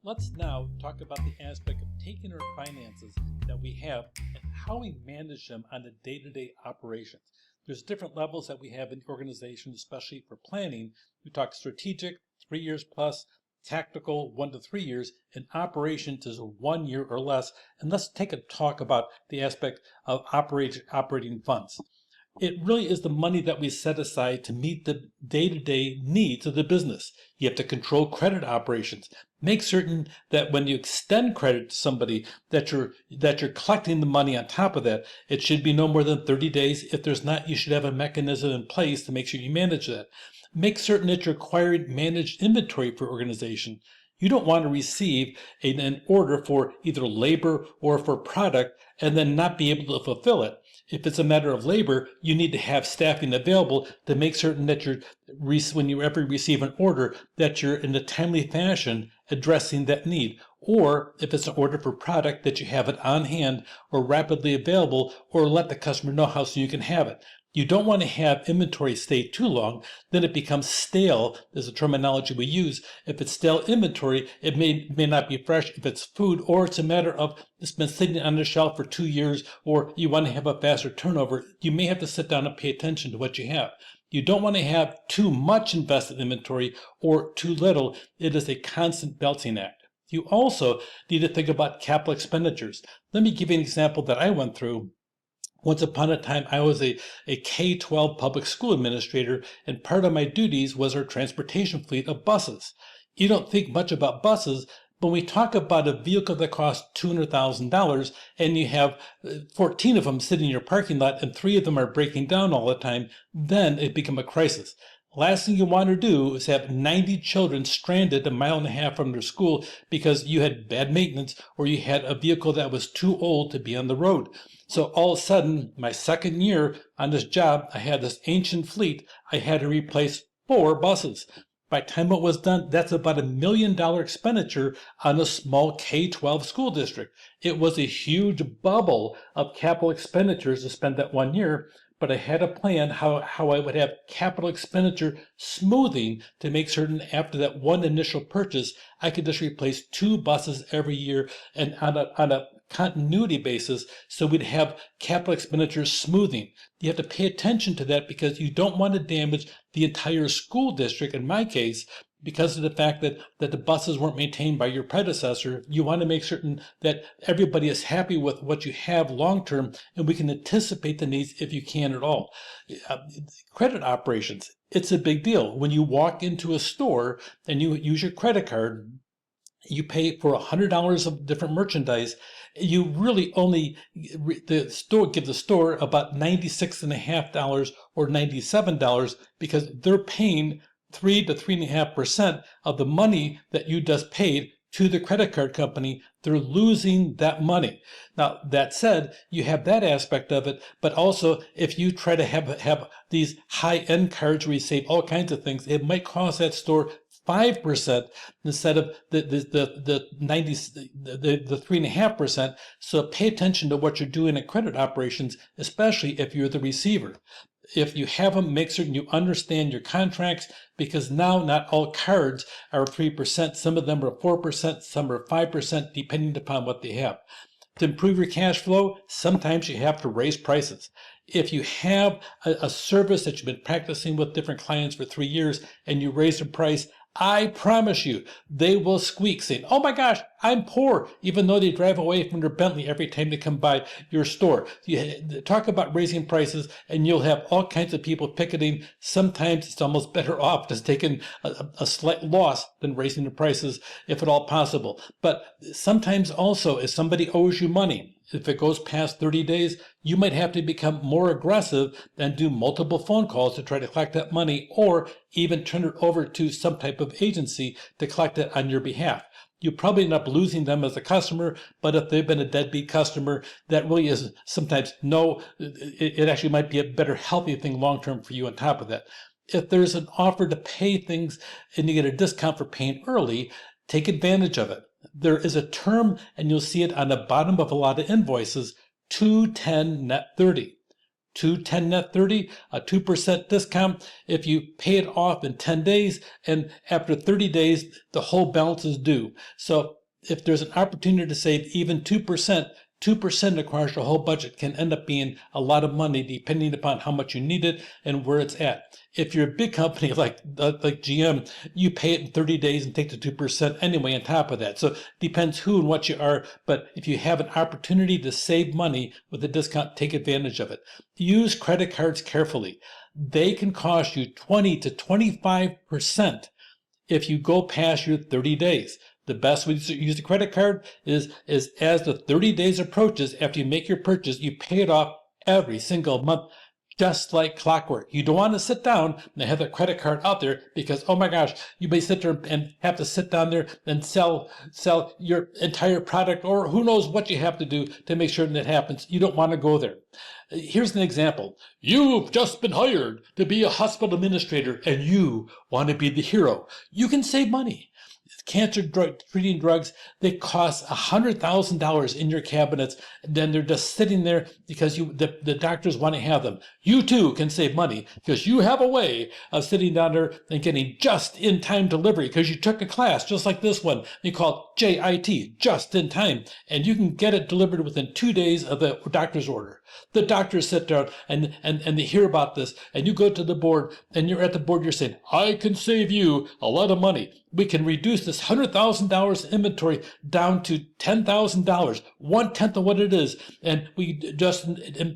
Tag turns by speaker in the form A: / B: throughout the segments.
A: Let's now talk about the aspect of taking our finances that we have and how we manage them on a day-to-day operations. There's different levels that we have in the organization, especially for planning. We talk strategic, 3 years plus, tactical, 1 to 3 years, and operations is 1 year or less. And let's take a talk about the aspect of operating funds. It really is the money that we set aside to meet the day-to-day needs of the business. You have to control credit operations. Make certain that when you extend credit to somebody that you're collecting the money on top of that. It should be no more than 30 days. If there's not, you should have a mechanism in place to make sure you manage that. Make certain that you're acquiring managed inventory for organization. You don't want to receive an order for either labor or for product and then not be able to fulfill it. If it's a matter of labor, you need to have staffing available to make certain that when you ever receive an order, that you're in a timely fashion addressing that need. Or if it's an order for product, that you have it on hand or rapidly available, or let the customer know how soon you can have it. You don't want to have inventory stay too long, then it becomes stale, is the terminology we use. If it's stale inventory, it may not be fresh. If it's food, or it's a matter of it's been sitting on the shelf for 2 years, or you want to have a faster turnover, you may have to sit down and pay attention to what you have. You don't want to have too much invested inventory or too little. It is a constant balancing act. You also need to think about capital expenditures. Let me give you an example that I went through. Once upon a time, I was a K-12 public school administrator, and part of my duties was our transportation fleet of buses. You don't think much about buses, but when we talk about a vehicle that costs $200,000 and you have 14 of them sitting in your parking lot and 3 of them are breaking down all the time, then it becomes a crisis. Last thing you want to do is have 90 children stranded 1.5 miles from their school because you had bad maintenance or you had a vehicle that was too old to be on the road. So all of a sudden, my second year on this job, I had this ancient fleet. I had to replace 4 buses. By the time it was done, that's about $1 million expenditure on a small K-12 school district. It was a huge bubble of capital expenditures to spend that 1 year, but I had a plan how I would have capital expenditure smoothing to make certain after that one initial purchase, I could just replace 2 buses every year and on a continuity basis, so we'd have capital expenditures smoothing. You have to pay attention to that because you don't want to damage the entire school district. In my case, because of the fact that the buses weren't maintained by your predecessor, you want to make certain that everybody is happy with what you have long term, and we can anticipate the needs if you can at all. Credit operations, it's a big deal. When you walk into a store and you use your credit card, you pay for $100 of different merchandise. You really only give the store about $96.50 or $97 because they're paying 3 to 3.5% of the money that you just paid to the credit card company. They're losing that money. Now, that said, you have that aspect of it, but also if you try to have these high-end cards where you save all kinds of things, it might cost that store 5% instead of the 3.5%. So pay attention to what you're doing in credit operations, especially if you're the receiver. If you have them, make certain you understand your contracts, because now not all cards are 3%. Some of them are 4%, some are 5%, depending upon what they have. To improve your cash flow, sometimes you have to raise prices. If you have a service that you've been practicing with different clients for 3 years and you raise the price, I promise you, they will squeak saying, "Oh my gosh, I'm poor," even though they drive away from their Bentley every time they come by your store. You talk about raising prices and you'll have all kinds of people picketing. Sometimes it's almost better off just taking a slight loss than raising the prices if at all possible. But sometimes also if somebody owes you money, if it goes past 30 days, you might have to become more aggressive and do multiple phone calls to try to collect that money, or even turn it over to some type of agency to collect it on your behalf. You probably end up losing them as a customer, but if they've been a deadbeat customer, that really is sometimes it actually might be a better healthy thing long-term for you on top of that. If there's an offer to pay things and you get a discount for paying early, take advantage of it. There is a term, and you'll see it on the bottom of a lot of invoices, 210 net 30. 210 net 30, a 2% discount if you pay it off in 10 days, and after 30 days, the whole balance is due. So if there's an opportunity to save even 2%, 2% across your whole budget can end up being a lot of money depending upon how much you need it and where it's at. If you're a big company like GM, you pay it in 30 days and take the 2% anyway on top of that. So it depends who and what you are, but if you have an opportunity to save money with a discount, take advantage of it. Use credit cards carefully. They can cost you 20 to 25% if you go past your 30 days. The best way to use the credit card is as the 30 days approaches, after you make your purchase, you pay it off every single month, just like clockwork. You don't want to sit down and have the credit card out there because, oh my gosh, you may sit there and have to sit down there and sell your entire product, or who knows what you have to do to make sure that happens. You don't want to go there. Here's an example. You've just been hired to be a hospital administrator and you want to be the hero. You can save money. Cancer treating drugs, they cost $100,000 in your cabinets. Then they're just sitting there because the doctors want to have them. You too can save money because you have a way of sitting down there and getting just-in-time delivery because you took a class just like this one. You call JIT, just in time, and you can get it delivered within 2 days of the doctor's order. The doctors sit down and they hear about this, and you go to the board, and you're at the board, you're saying, I can save you a lot of money. We can reduce this $100,000 inventory down to $10,000, 1/10 of what it is, and we just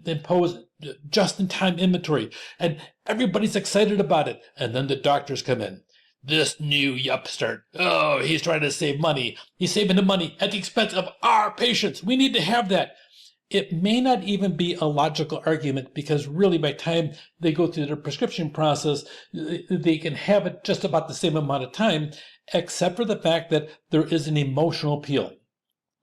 A: impose just-in-time inventory, and everybody's excited about it. And then the doctors come in. This new upstart, oh, he's trying to save money. He's saving the money at the expense of our patients. We need to have that. It may not even be a logical argument because really by the time they go through their prescription process, they can have it just about the same amount of time, except for the fact that there is an emotional appeal.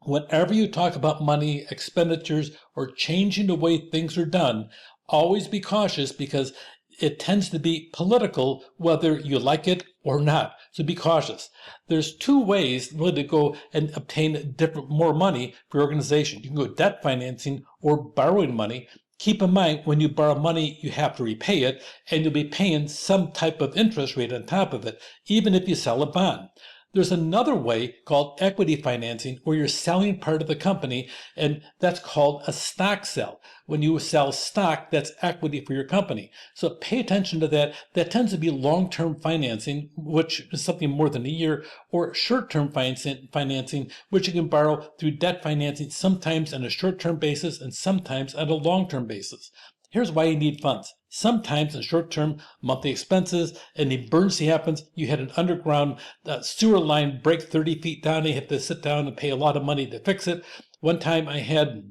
A: Whenever you talk about money, expenditures, or changing the way things are done, always be cautious because it tends to be political whether you like it or not. So be cautious. There's two ways really to go and obtain more money for your organization. You can go debt financing or borrowing money. Keep in mind, when you borrow money, you have to repay it, and you'll be paying some type of interest rate on top of it, even if you sell a bond. There's another way called equity financing where you're selling part of the company, and that's called a stock sell. When you sell stock, that's equity for your company. So pay attention to that. That tends to be long-term financing, which is something more than a year, or short-term financing, which you can borrow through debt financing, sometimes on a short-term basis and sometimes on a long-term basis. Here's why you need funds. Sometimes in short-term monthly expenses, an emergency happens, you had an underground sewer line break 30 feet down, you have to sit down and pay a lot of money to fix it. One time I had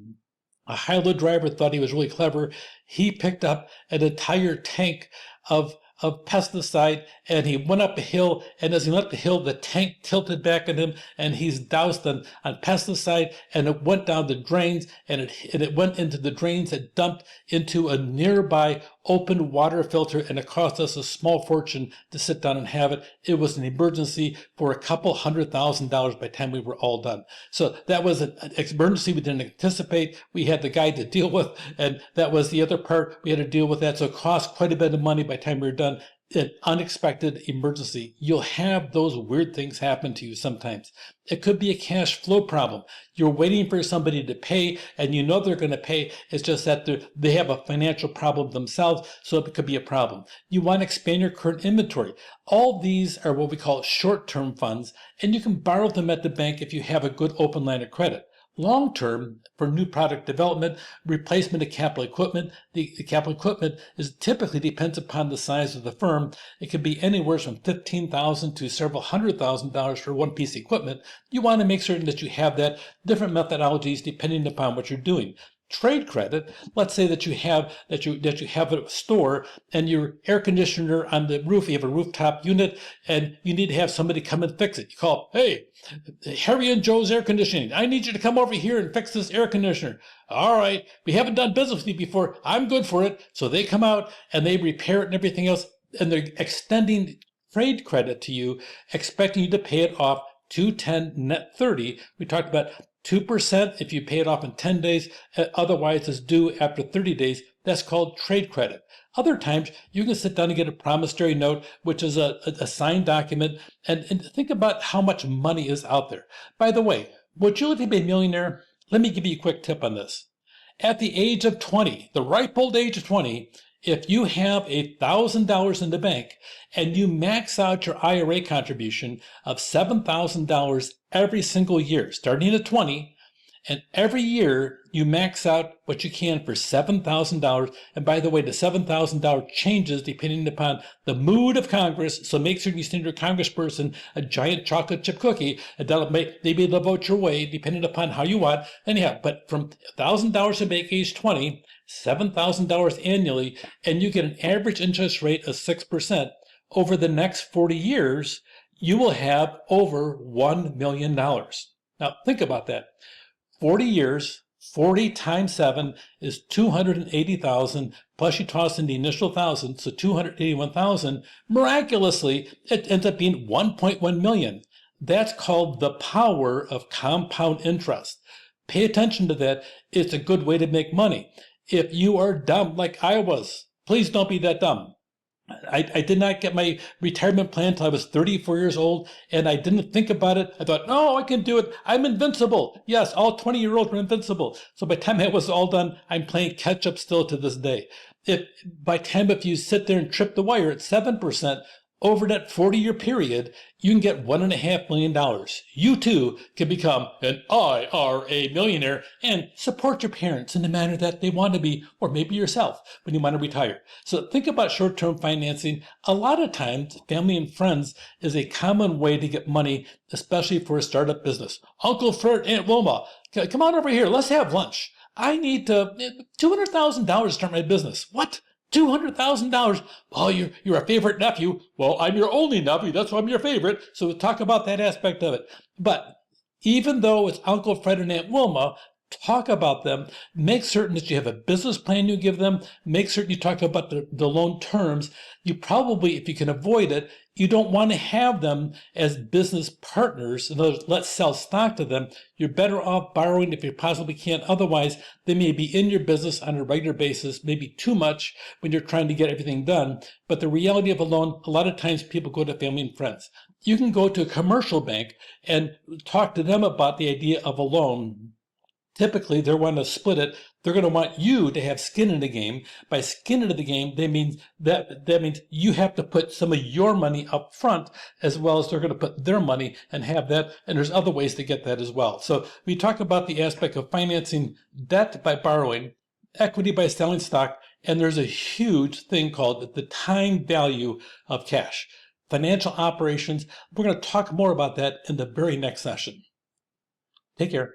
A: a high-low driver, thought he was really clever. He picked up an entire tank of pesticide, and he went up a hill, and as he went up the hill, the tank tilted back at him, and he's doused on pesticide, and it went down the drains, and it went into the drains that dumped into a nearby open water filter, and it cost us a small fortune to sit down and have it. It was an emergency for a couple $100,000 by the time we were all done. So that was an emergency we didn't anticipate. We had the guy to deal with, and that was the other part. We had to deal with that, so it cost quite a bit of money by the time we were done. An unexpected emergency. You'll have those weird things happen to you sometimes. It could be a cash flow problem. You're waiting for somebody to pay, and you know they're going to pay. It's just that they have a financial problem themselves, so it could be a problem. You want to expand your current inventory. All these are what we call short-term funds, and you can borrow them at the bank if you have a good open line of credit. Long-term, for new product development, replacement of capital equipment, the capital equipment typically depends upon the size of the firm. It can be anywhere from $15,000 to several $100,000 for one piece of equipment. You want to make certain that you have that. Different methodologies depending upon what you're doing. Trade credit, let's say that you have a store and your air conditioner on the roof, you have a rooftop unit, and you need to have somebody come and fix it. You call, hey, Harry and Joe's air conditioning. I need you to come over here and fix this air conditioner. All right, we haven't done business with you before. I'm good for it. So they come out and they repair it and everything else, and they're extending trade credit to you, expecting you to pay it off 210 net 30. We talked about 2% if you pay it off in 10 days, otherwise it's due after 30 days. That's called trade credit. Other times, you can sit down and get a promissory note, which is a signed document, and think about how much money is out there. By the way, would you like to be a millionaire? Let me give you a quick tip on this. At the age of 20, the ripe old age of 20, if you have $1,000 in the bank and you max out your IRA contribution of $7,000 every single year, starting at 20, and every year you max out what you can for $7,000. And by the way, the $7,000 changes depending upon the mood of Congress. So make sure you send your congressperson a giant chocolate chip cookie, and that'll maybe they'll vote your way depending upon how you want. Anyhow, but from $1,000 to make age 20, $7,000 annually, and you get an average interest rate of 6%. Over the next 40 years, you will have over $1 million. Now think about that. 40 years, 40 times 7 is 280,000, plus you toss in the initial 1,000, so 281,000. Miraculously, it ends up being 1.1 million. That's called the power of compound interest. Pay attention to that. It's a good way to make money. If you are dumb like I was, please don't be that dumb. I did not get my retirement plan until I was 34 years old, and I didn't think about it. I thought, no, I can do it. I'm invincible. Yes, all 20-year-olds are invincible. So by the time it was all done, I'm playing catch up still to this day. If you sit there and trip the wire at 7%, over that 40-year period, you can get $1.5 million. You too can become an IRA millionaire and support your parents in the manner that they want to be, or maybe yourself when you want to retire. So think about short-term financing. A lot of times, family and friends is a common way to get money, especially for a startup business. Uncle Fred, Aunt Wilma, come on over here. Let's have lunch. I need $200,000 to start my business. What? $200,000. Well, you're a favorite nephew. Well, I'm your only nephew. That's why I'm your favorite. So we'll talk about that aspect of it. But even though it's Uncle Fred and Aunt Wilma, talk about them. Make certain that you have a business plan you give them. Make certain you talk about the loan terms. You probably, if you can avoid it, you don't want to have them as business partners. In other words, let's sell stock to them. You're better off borrowing if you possibly can. Otherwise, they may be in your business on a regular basis, maybe too much when you're trying to get everything done. But the reality of a loan, a lot of times people go to family and friends. You can go to a commercial bank and talk to them about the idea of a loan. Typically, they're wanting to split it. They're going to want you to have skin in the game. By skin into the game, that means you have to put some of your money up front, as well as they're going to put their money and have that. And there's other ways to get that as well. So we talk about the aspect of financing debt by borrowing, equity by selling stock, and there's a huge thing called the time value of cash. Financial operations. We're going to talk more about that in the very next session. Take care.